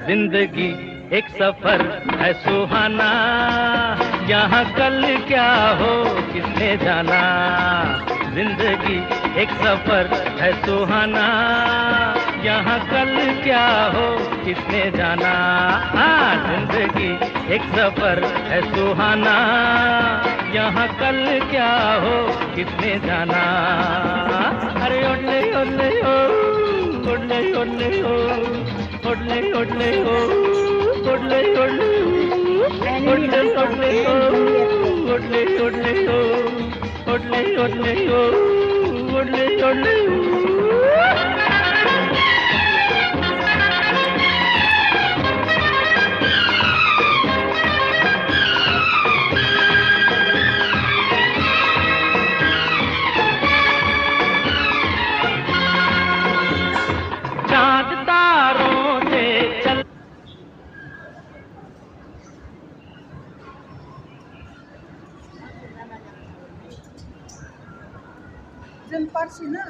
जिंदगी एक सफर है सुहाना, यहाँ कल क्या हो किसने जाना। जिंदगी एक सफर है सुहाना, यहाँ कल क्या हो किसने जाना। जिंदगी एक सफर है सुहाना, यहाँ कल क्या हो किसने जाना। अरे ओले ओले ओ, ओले ओले ओ, ओले ओले ओ, ओले ओले ओ, ओले ओले ओ, ओले ओले ओ, ओले ओले ओ, ओले ओले ओ। चाँद तारों से चल Diyan pa sila.